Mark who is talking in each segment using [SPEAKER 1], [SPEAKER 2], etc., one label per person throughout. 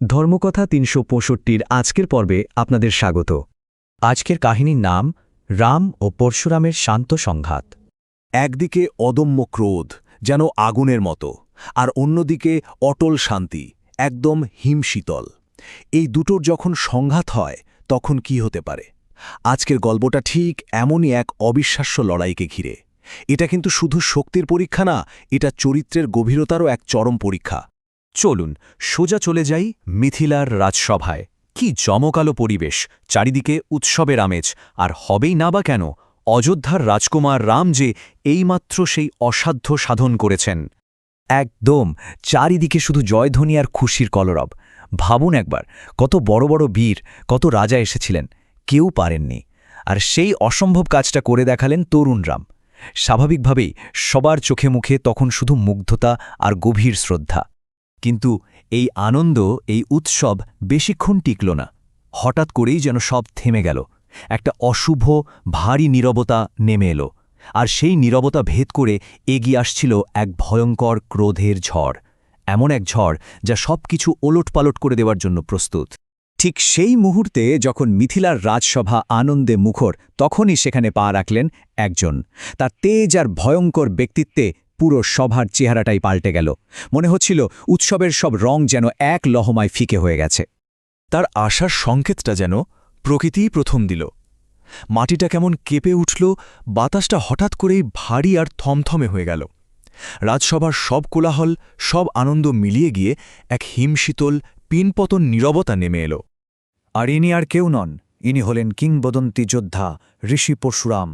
[SPEAKER 1] ধর্মকথা ৩৬৫-র আজকের পর্বে আপনাদের স্বাগত।
[SPEAKER 2] আজকের কাহিনীর নাম রাম ও পরশুরামের শান্ত সংঘাত।
[SPEAKER 3] একদিকে অদম্য ক্রোধ, যেন আগুনের মতো, আর অন্যদিকে অটল শান্তি, একদম হিমশীতল। এই দুটোর যখন সংঘাত হয় তখন কি হতে পারে? আজকের গল্পটা ঠিক এমনই এক অবিশ্বাস্য লড়াইকে ঘিরে। এটা কিন্তু শুধু শক্তির পরীক্ষা না, এটা চরিত্রের গভীরতারও এক চরম পরীক্ষা।
[SPEAKER 2] চলুন সোজা চলে যাই মিথিলার রাজসভায়। কি জমকালো পরিবেশ, চারিদিকে উৎসবের আমেজ, আর হবেই না বা কেন, অযোধ্যার রাজকুমার রাম যে এইমাত্র সেই অসাধ্য সাধন করেছেন। একদম, চারিদিকে শুধু জয়ধ্বনি আর খুশির কলরব। ভাবুন একবার, কত বড় বড় বীর, কত রাজা এসেছিলেন, কেউ পারেননি। আর সেই অসম্ভব কাজটা করে দেখালেন তরুণ রাম। স্বাভাবিকভাবেই সবার চোখে মুখে তখন শুধু মুগ্ধতা আর গভীর শ্রদ্ধা। কিন্তু এই আনন্দ, এই উৎসব বেশিক্ষণ টিকল না। হঠাৎ করেই যেন সব থেমে গেল। একটা অশুভ, ভারী নীরবতা নেমে এলো। আর সেই নীরবতা ভেদ করে এগিয়ে আসছিল এক ভয়ঙ্কর ক্রোধের ঝড়। এমন এক ঝড় যা সবকিছু ওলটপালট করে দেওয়ার জন্য প্রস্তুত। ঠিক সেই মুহূর্তে যখন মিথিলার রাজসভা আনন্দে মুখর, তখনই সেখানে পা রাখলেন একজন। তার তেজ আর ভয়ঙ্কর ব্যক্তিত্বে পুরো সভার চেহারাটাই পাল্টে গেল। মনে হচ্ছিল উৎসবের সব রং যেন এক লহমায় ফিকে হয়ে গেছে।
[SPEAKER 3] তার আশার সংকেতটা যেন প্রকৃতিই প্রথম দিল। মাটিটা কেমন কেঁপে উঠল, বাতাসটা হঠাৎ করেই ভারী আর থমথমে হয়ে গেল। রাজসভার সব কোলাহল, সব আনন্দ মিলিয়ে গিয়ে এক হিমশীতল, পিনপতন নীরবতা নেমে এলো।
[SPEAKER 2] আর ইনি আর কেউ নন, ইনি হলেন কিংবদন্তি যোদ্ধা ঋষি পরশুরাম।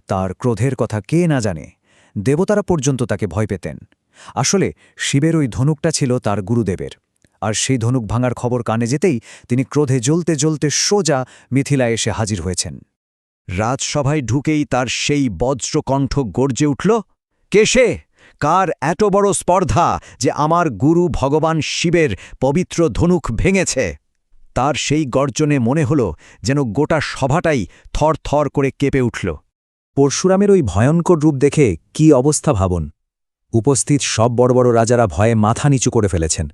[SPEAKER 2] তার ক্রোধের কথা কে না জানে। দেবতারা পর্যন্ত তাকে ভয় পেতেন। আসলে শিবের ওই ধনুকটা ছিল তার গুরুদেবের। আর সেই ধনুক ভাঙার খবর কানে যেতেই তিনি ক্রোধে জ্বলতে জ্বলতে সোজা মিথিলায় এসে হাজির হয়েছেন।
[SPEAKER 1] রাজসভায় ঢুকেই তার সেই বজ্রকণ্ঠ গর্জে উঠল, কে সে? কার এত বড় স্পর্ধা যে আমার গুরু ভগবান শিবের পবিত্র ধনুক ভেঙেছে? তার সেই গর্জনে মনে হল যেন গোটা সভাটাই থর থর করে কেঁপে উঠল।
[SPEAKER 2] পরশুরামের ওই ভয়ঙ্কর রূপ দেখে কি অবস্থা ভাবুন। উপস্থিত সব বড় বড় রাজারা ভয়ে মাথা নিচু করে ফেলেছেন।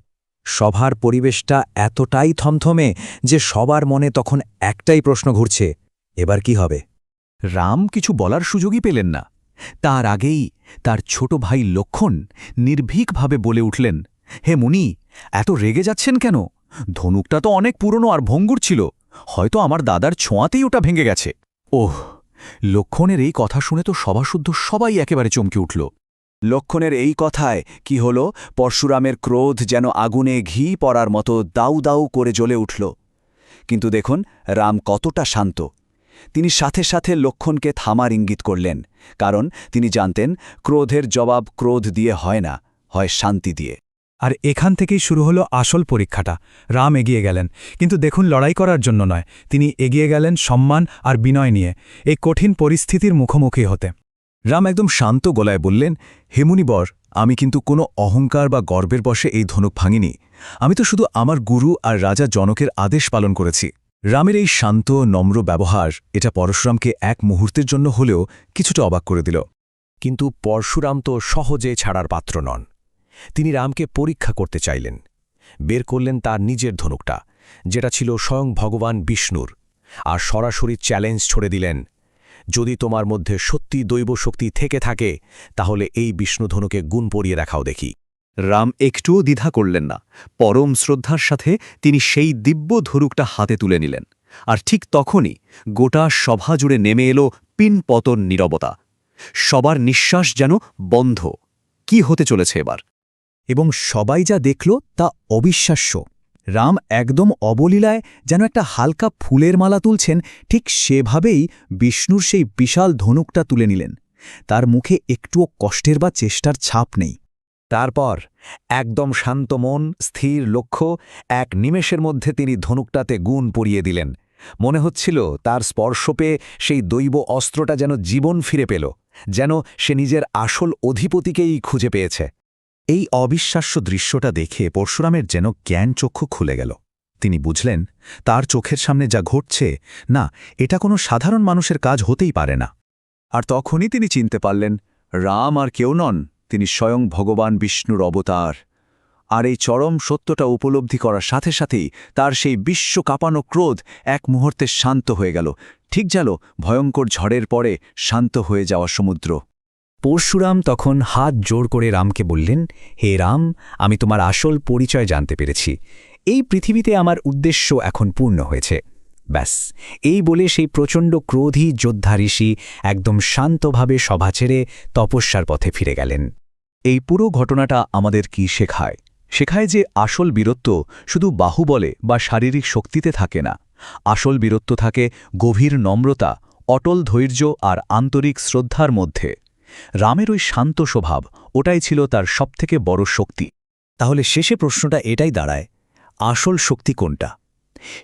[SPEAKER 2] সভার পরিবেশটা এতটাই থমথমে যে সবার মনে তখন একটাই প্রশ্ন ঘুরছে, এবার কি হবে?
[SPEAKER 3] রাম কিছু বলার সুযোগই পেলেন না। তার আগেই তার ছোট ভাই লক্ষণ নির্ভীকভাবে বলে উঠলেন, হে মুনি, এত রেগে যাচ্ছেন কেন? ধনুকটা তো অনেক পুরনো আর ভঙ্গুর ছিল, হয়তো আমার দাদার ছোঁয়াতেই ওটা ভেঙে গেছে। ওহ! লক্ষণের এই কথা শুনে তো সভাশুদ্ধ সবাই একেবারে চমকে উঠল।
[SPEAKER 1] লক্ষণের এই কথায় কি হল, পরশুরামের ক্রোধ যেন আগুনে ঘি পড়ার মতো দাউ দাউ করে জ্বলে উঠল। কিন্তু দেখুন রাম কতটা শান্ত। তিনি সাথে সাথে লক্ষণকে থামার ইঙ্গিত করলেন, কারণ তিনি জানতেন ক্রোধের জবাব ক্রোধ দিয়ে হয় না, হয় শান্তি দিয়ে।
[SPEAKER 4] আর এখান থেকেই শুরু হলো আসল পরীক্ষাটা। রাম এগিয়ে গেলেন, কিন্তু দেখুন লড়াই করার জন্য নয়, তিনি এগিয়ে গেলেন সম্মান আর বিনয় নিয়ে, এই কঠিন পরিস্থিতির মুখোমুখি হতে।
[SPEAKER 3] রাম একদম শান্ত গলায় বললেন, হে মুনিবর, আমি কিন্তু কোনো অহংকার বা গর্বের বশে এই ধনুক ভাঙিনি। আমি তো শুধু আমার গুরু আর রাজা জনকের আদেশ পালন করেছি। রামের এই শান্ত, নম্র ব্যবহার, এটা পরশুরামকে এক মুহূর্তের জন্য হলেও কিছুটা অবাক করে দিল।
[SPEAKER 1] কিন্তু পরশুরাম তো সহজে ছাড়ার পাত্র নন। তিনি রামকে পরীক্ষা করতে চাইলেন। বের করলেন তার নিজের ধনুকটা, যেটা ছিল স্বয়ং ভগবান বিষ্ণুর, আর সরাসরি চ্যালেঞ্জ ছড়ে দিলেন, যদি তোমার মধ্যে সত্যি দৈব শক্তি থেকে থাকে তাহলে এই বিষ্ণুধনুকে গুণ পরিয়ে দেখাও দেখি।
[SPEAKER 3] রাম একটুও দ্বিধা করলেন না। পরম শ্রদ্ধার সাথে তিনি সেই দিব্য ধনুকটা হাতে তুলে নিলেন। আর ঠিক তখনই গোটা সভা জুড়ে নেমে এলো পিনপতন নীরবতা। সবার নিঃশ্বাস যেন বন্ধ। কি হতে চলেছে এবার?
[SPEAKER 2] এবং সবাই যা দেখল তা অবিশ্বাস্য। রাম একদম অবলীলায় যেন একটা হালকা ফুলের মালা তুলছেন, ঠিক সেভাবেই বিষ্ণুর সেই বিশাল ধনুকটা তুলে নিলেন। তার মুখে একটুও কষ্টের বা চেষ্টার ছাপ নেই।
[SPEAKER 1] তারপর একদম শান্ত মন, স্থির লক্ষ্য, এক নিমেষের মধ্যে তিনি ধনুকটাতে গুণ পরিয়ে দিলেন। মনে হচ্ছিল তার স্পর্শ পেয়ে সেই দৈব অস্ত্রটা যেন জীবন ফিরে পেল, যেন সে নিজের আসল অধিপতিকেই খুঁজে পেয়েছে।
[SPEAKER 3] এই অবিশ্বাস্য দৃশ্যটা দেখে পরশুরামের যেন জ্ঞানচক্ষু খুলে গেল। তিনি বুঝলেন তার চোখের সামনে যা ঘটছে, না, এটা কোনো সাধারণ মানুষের কাজ হতেই পারে না। আর তখনই তিনি চিনতে পারলেন, রাম আর কেউ নন, তিনি স্বয়ং ভগবান বিষ্ণুর অবতার। আর এই চরম সত্যটা উপলব্ধি করার সাথে সাথেই তার সেই বিশ্ব কাঁপানো ক্রোধ এক মুহূর্তে শান্ত হয়ে গেল, ঠিক যেন ভয়ঙ্কর ঝড়ের পরে শান্ত হয়ে যাওয়া সমুদ্র।
[SPEAKER 2] পরশুরাম তখন হাত জোড় করে রামকে বললেন, হে রাম, আমি তোমার আসল পরিচয় জানতে পেরেছি। এই পৃথিবীতে আমার উদ্দেশ্য এখন পূর্ণ হয়েছে। ব্যাস, এই বলে সেই প্রচণ্ড ক্রোধী যোদ্ধা ঋষি একদম শান্তভাবে সভা ছেড়ে তপস্যার পথে ফিরে গেলেন।
[SPEAKER 3] এই পুরো ঘটনাটা আমাদের কি শেখায়? শেখায় যে আসল বীরত্ব শুধু বাহুবলে বা শারীরিক শক্তিতে থাকে না। আসল বীরত্ব থাকে গভীর নম্রতা, অটল ধৈর্য আর আন্তরিক শ্রদ্ধার মধ্যে। রামের ওই শান্ত স্বভাব, ওটাই ছিল তার সবথেকে বড় শক্তি।
[SPEAKER 1] তাহলে শেষে প্রশ্নটা এটাই দাঁড়ায়, আসল শক্তি কোনটা?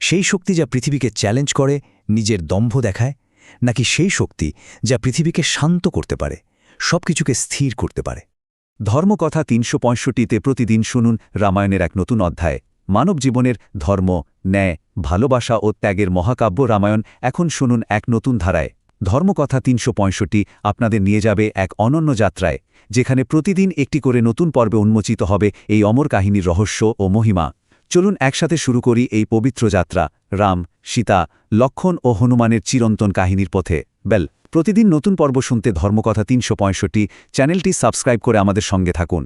[SPEAKER 1] সেই শক্তি যা পৃথিবীকে চ্যালেঞ্জ করে, নিজের দম্ভ দেখায়, নাকি সেই শক্তি যা পৃথিবীকে শান্ত করতে পারে, সবকিছুকে স্থির করতে পারে?
[SPEAKER 3] ধর্মকথা ৩৬৫তে প্রতিদিন শুনুন রামায়ণের এক নতুন অধ্যায়। মানব জীবনের ধর্ম, ন্যায়, ভালোবাসা ও ত্যাগের মহাকাব্য রামায়ণ এখন শুনুন এক নতুন ধারায়। ধর্মকথা ৩৬৫ আপনাদের নিয়ে যাবে এক অনন্য যাত্রায়, যেখানে প্রতিদিন একটি করে নতুন পর্বে উন্মোচিত হবে এই অমর কাহিনীর রহস্য ও মহিমা। চলুন একসাথে শুরু করি এই পবিত্র যাত্রা, রাম, সীতা, লক্ষণ ও হনুমানের চিরন্তন কাহিনীর পথে। প্রতিদিন নতুন পর্ব শুনতে ধর্মকথা ৩৬৫ চ্যানেলটি সাবস্ক্রাইব করে আমাদের সঙ্গে থাকুন।